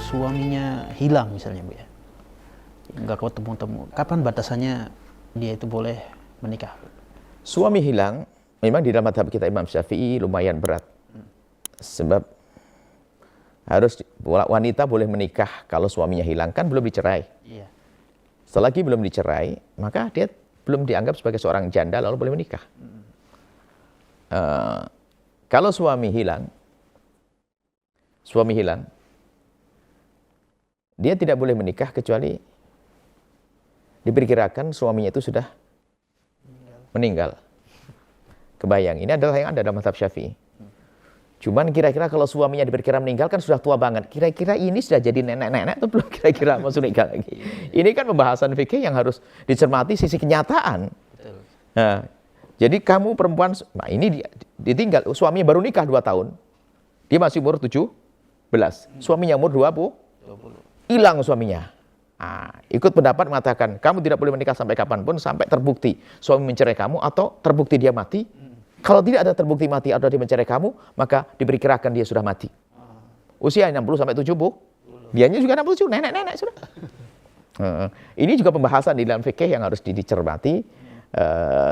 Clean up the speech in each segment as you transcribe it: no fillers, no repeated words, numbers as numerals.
suaminya hilang misalnya Bu ya, nggak ketemu-temu, kapan batasannya dia itu boleh menikah? Suami hilang, memang di dalam mazhab kita Imam Syafi'i lumayan berat. Sebab harus wanita boleh menikah kalau suaminya hilang, kan belum dicerai. Iya. Selagi belum dicerai, maka dia belum dianggap sebagai seorang janda lalu boleh menikah. Kalau suami hilang, dia tidak boleh menikah kecuali diperkirakan suaminya itu sudah meninggal. Kebayang, ini adalah yang ada dalam mazhab Syafi'i. Cuman kira-kira kalau suaminya diperkira meninggal kan sudah tua banget. Kira-kira ini sudah jadi nenek-nenek atau belum kira-kira masuk nikah lagi. Ini kan pembahasan fikih yang harus dicermati sisi kenyataan. Betul. Nah, jadi kamu perempuan, nah ini ditinggal, suaminya baru nikah 2 tahun. Dia masih umur 17. Suaminya umur 20. Hilang suaminya. Nah, ikut pendapat mengatakan, kamu tidak boleh menikah sampai kapanpun, sampai terbukti suami mencerai kamu atau terbukti dia mati. Kalau tidak ada terbukti mati atau dia mencerai kamu, maka diperkirakan dia sudah mati. Usia 60 sampai 70. Dianya juga 60, nenek-nenek sudah. Ini juga pembahasan di dalam fikih yang harus dicermati.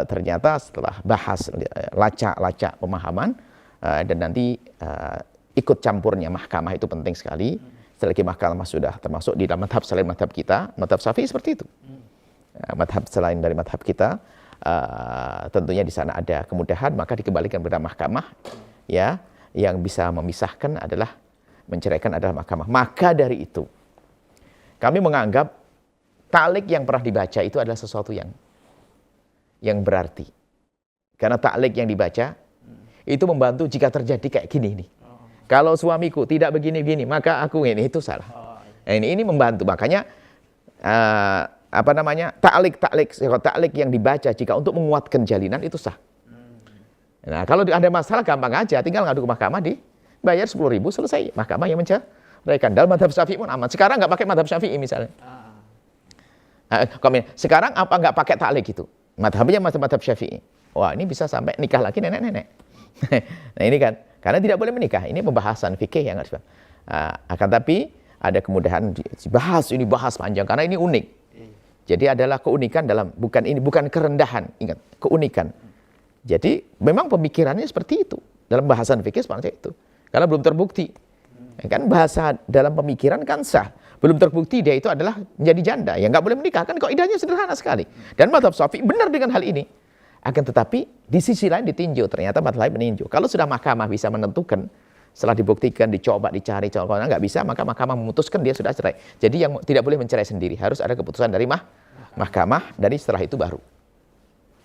Ternyata setelah bahas lacak-lacak pemahaman dan nanti ikut campurnya mahkamah itu penting sekali. Selagi mahkamah sudah termasuk di dalam madhab selain madhab kita, madhab Syafi'i seperti itu. Madhab selain dari madhab kita, tentunya di sana ada kemudahan, maka dikembalikan kepada mahkamah, ya, yang bisa memisahkan adalah menceraikan adalah mahkamah. Maka dari itu, kami menganggap ta'liq yang pernah dibaca itu adalah sesuatu yang berarti. Karena ta'liq yang dibaca itu membantu jika terjadi kayak gini nih. Kalau suamiku tidak begini-begini, maka aku ini, itu salah. Nah, ini membantu. Makanya ta'liq yang dibaca jika untuk menguatkan jalinan itu sah. Nah, kalau ada masalah gampang aja, tinggal ngadu ke mahkamah, dibayar 10.000, selesai. Mahkamah yang menceraikan. Dalam madhab Syafi'i pun aman. Sekarang nggak pakai madhab Syafi'i misalnya. Sekarang apa nggak pakai ta'liq itu? Madhabnya madhab Syafi'i. Wah, ini bisa sampai nikah lagi nenek-nenek. Nah ini kan, karena tidak boleh menikah. Ini pembahasan fikih yang harus. Akan tapi ada kemudahan bahas panjang karena ini unik. Jadi adalah keunikan dalam bukan kerendahan, ingat, keunikan. Jadi memang pemikirannya seperti itu dalam bahasan fikih seperti itu. Karena belum terbukti. Kan bahasa dalam pemikiran kan sah. Belum terbukti dia itu adalah menjadi janda. Ya nggak boleh menikah, kan kaidahnya sederhana sekali. Dan madhab Syafi'i benar dengan hal ini. Akan tetapi di sisi lain ditinjau, ternyata madhab lain meninjau. Kalau sudah mahkamah bisa menentukan, setelah dibuktikan, dicoba, dicari, kalau nggak bisa, maka mahkamah memutuskan dia sudah cerai. Jadi yang tidak boleh mencerai sendiri, harus ada keputusan dari mahkamah, dari setelah itu baru.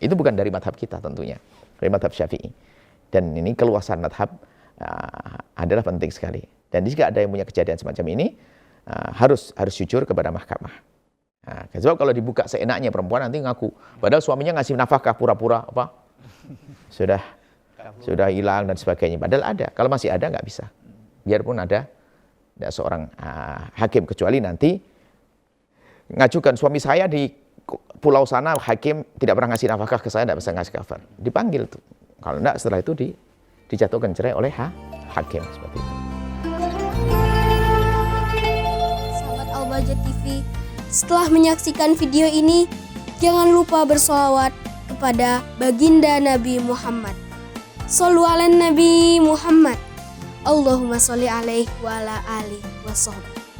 Itu bukan dari madhab kita tentunya, dari madhab Syafi'i. Dan ini keluasan madhab adalah penting sekali. Dan jika ada yang punya kejadian semacam ini, harus jujur kepada mahkamah. Nah, sebab kalau dibuka seenaknya perempuan nanti ngaku, padahal suaminya ngasih nafkah pura-pura apa sudah hilang dan sebagainya. Padahal ada. Kalau masih ada nggak bisa. Biarpun ada seorang hakim, kecuali nanti ngajukan suami saya di pulau sana, hakim tidak pernah ngasih nafkah ke saya, tidak bisa ngasih cover. Dipanggil tuh. Kalau enggak, setelah itu dijatuhkan cerai oleh hakim seperti itu. Sahabat Al-Bahjah TV, setelah menyaksikan video ini, jangan lupa bersolawat kepada baginda Nabi Muhammad. Shollu ala Nabi Muhammad. Allahumma sholli alaihi wa ala alihi wa sahbihi.